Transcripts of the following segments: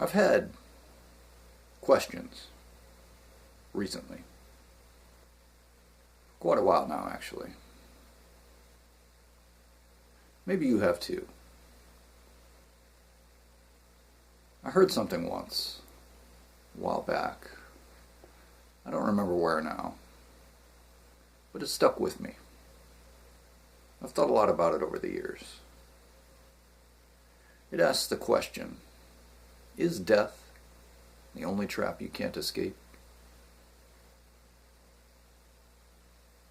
I've had questions recently. Quite a while now, actually. Maybe you have too. I heard something once, a while back. I don't remember where now, but it stuck with me. I've thought a lot about it over the years. It asks the question, is death the only trap you can't escape?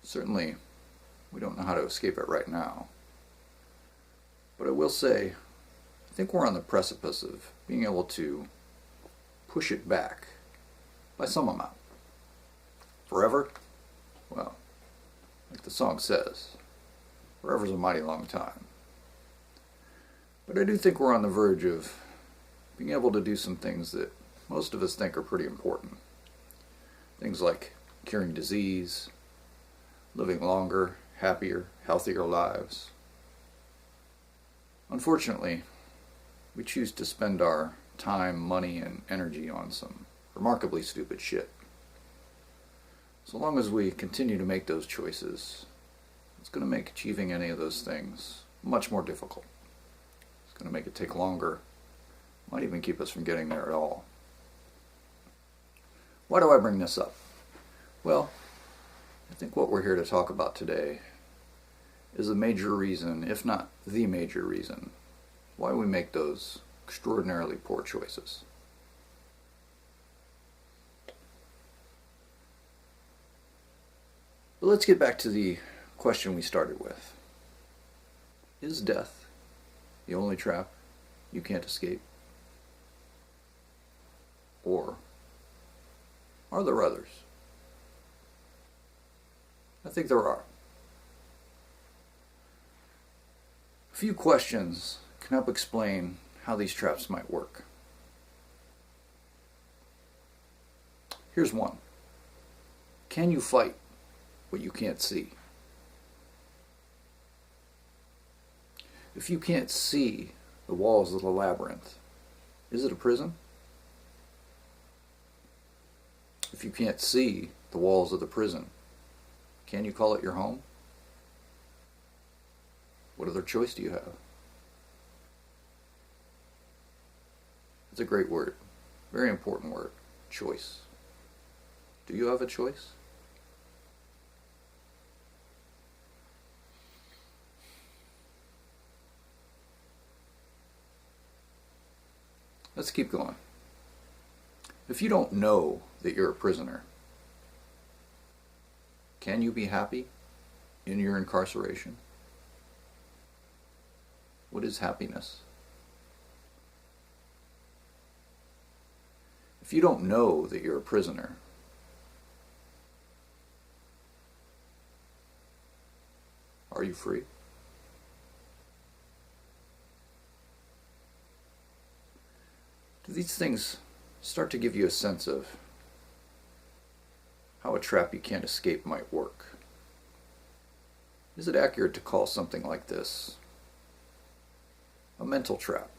Certainly, we don't know how to escape it right now. But I will say, I think we're on the precipice of being able to push it back by some amount. Forever? Well, like the song says, forever's a mighty long time. But I do think we're on the verge of being able to do some things that most of us think are pretty important. Things like curing disease, living longer, happier, healthier lives. Unfortunately, we choose to spend our time, money, and energy on some remarkably stupid shit. So long as we continue to make those choices, it's going to make achieving any of those things much more difficult. It's going to make it take longer. Might even keep us from getting there at all. Why do I bring this up? Well, I think what we're here to talk about today is a major reason, if not the major reason, why we make those extraordinarily poor choices. But let's get back to the question we started with. Is death the only trap you can't escape? Or are there others? I think there are. A few questions can help explain how these traps might work. Here's one. Can you fight what you can't see? If you can't see the walls of the labyrinth, is it a prison? If you can't see the walls of the prison, can you call it your home? What other choice do you have? It's a great word. Very important word. Choice. Do you have a choice? Let's keep going. If you don't know that you're a prisoner, can you be happy in your incarceration? What is happiness? If you don't know that you're a prisoner, are you free? Do these things start to give you a sense of how a trap you can't escape might work? Is it accurate to call something like this a mental trap,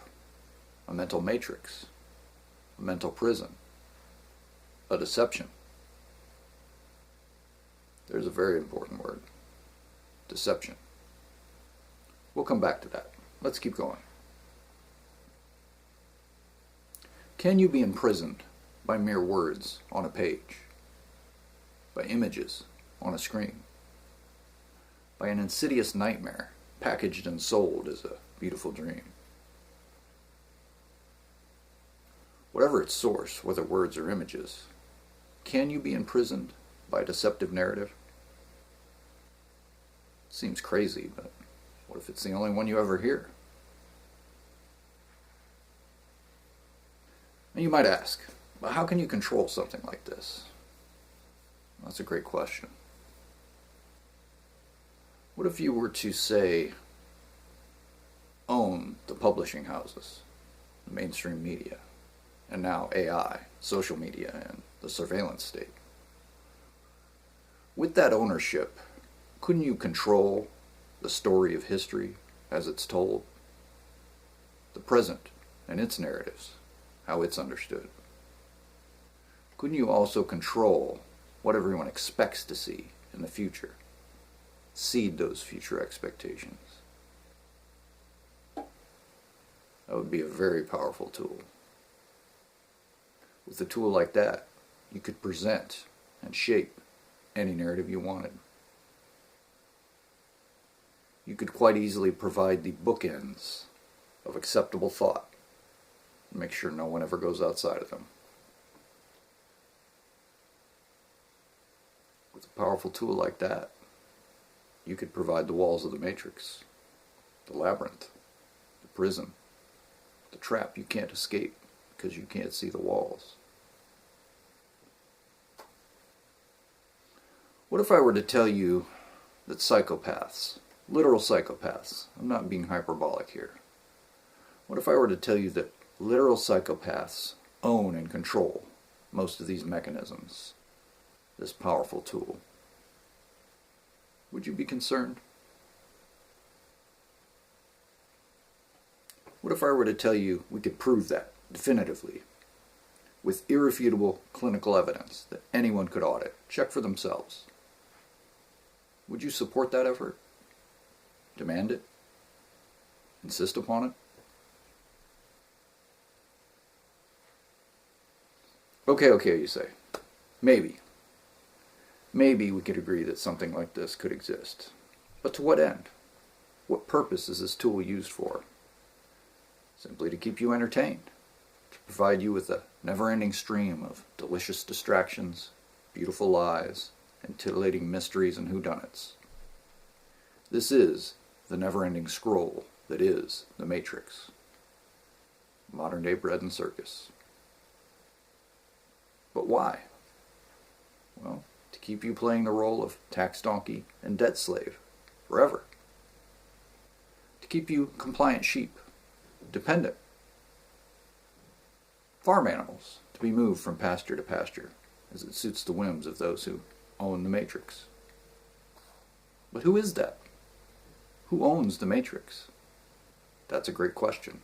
a mental matrix, a mental prison, a deception? There's a very important word. Deception. We'll come back to that. Let's keep going. Can you be imprisoned by mere words on a page? By images on a screen? By an insidious nightmare packaged and sold as a beautiful dream? Whatever its source, whether words or images, can you be imprisoned by a deceptive narrative? Seems crazy, but what if it's the only one you ever hear? And you might ask, but how can you control something like this? That's a great question. What if you were to, say, own the publishing houses, the mainstream media, and now AI, social media, and the surveillance state? With that ownership, couldn't you control the story of history as it's told? The present and its narratives? how it's understood? Couldn't you also control what everyone expects to see in the future? Seed those future expectations. That would be a very powerful tool. With a tool like that, you could present and shape any narrative you wanted. You could quite easily provide the bookends of acceptable thought and make sure no one ever goes outside of them. With a powerful tool like that, you could provide the walls of the matrix, the labyrinth, the prison, the trap you can't escape because you can't see the walls. What if I were to tell you that psychopaths, literal psychopaths, I'm not being hyperbolic here. What if I were to tell you that literal psychopaths own and control most of these mechanisms, this powerful tool? Would you be concerned? What if I were to tell you we could prove that definitively, with irrefutable clinical evidence that anyone could audit, check for themselves? Would you support that effort? Demand it? Insist upon it? Okay, you say. Maybe. Maybe we could agree that something like this could exist. But to what end? What purpose is this tool used for? Simply to keep you entertained, to provide you with a never-ending stream of delicious distractions, beautiful lies, and titillating mysteries and whodunits. This is the never-ending scroll that is the Matrix. Modern-day bread and circus. But why? Well, to keep you playing the role of tax donkey and debt slave forever. To keep you compliant sheep, dependent. Farm animals to be moved from pasture to pasture as it suits the whims of those who own the Matrix. But who is that? Who owns the Matrix? That's a great question.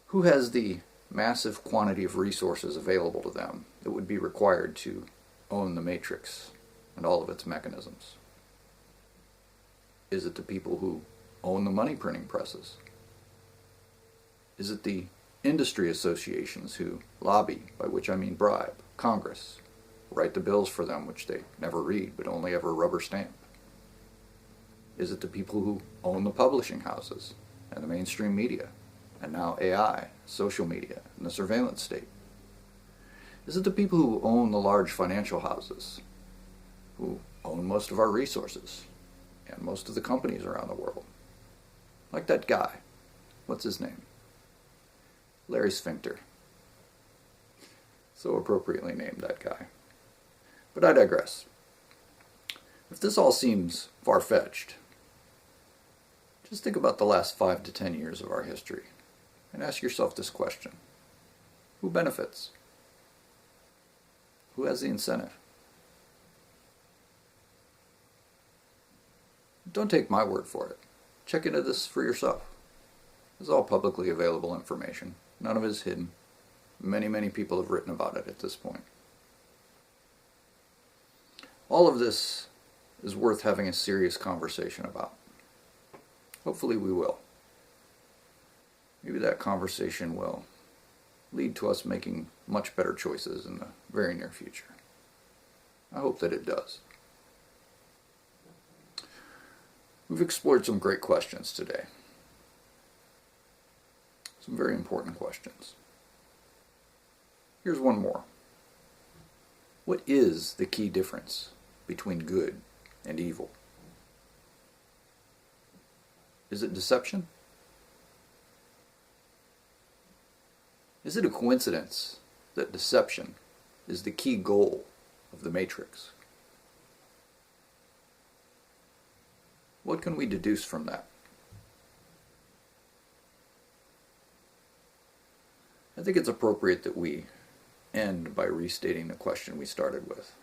Who has the massive quantity of resources available to them that would be required to own the Matrix and all of its mechanisms? Is it the people who own the money printing presses? Is it the industry associations who lobby, by which I mean bribe, Congress, write the bills for them which they never read but only ever rubber stamp? Is it the people who own the publishing houses and the mainstream media, and now AI, social media, and the surveillance state? Is it the people who own the large financial houses, who own most of our resources, and most of the companies around the world? Like that guy. What's his name? Larry Sphincter. So appropriately named, that guy. But I digress. If this all seems far-fetched, just think about the last 5 to 10 years of our history and ask yourself this question. Who benefits? Who has the incentive? Don't take my word for it. Check into this for yourself. It's all publicly available information. None of it is hidden. Many people have written about it at this point. All of this is worth having a serious conversation about. Hopefully we will. Maybe that conversation will lead to us making much better choices in the very near future. I hope that it does. We've explored some great questions today. Some very important questions. Here's one more. What is the key difference between good and evil? Is it deception? Is it a coincidence that deception is the key goal of the Matrix? What can we deduce from that? I think it's appropriate that we end by restating the question we started with.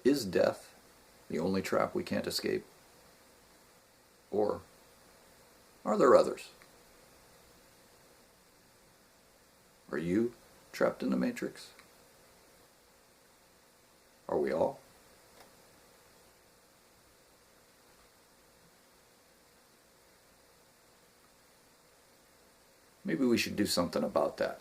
Is death the only trap we can't escape? Or are there others? Are you trapped in the Matrix? Are we all? Maybe we should do something about that.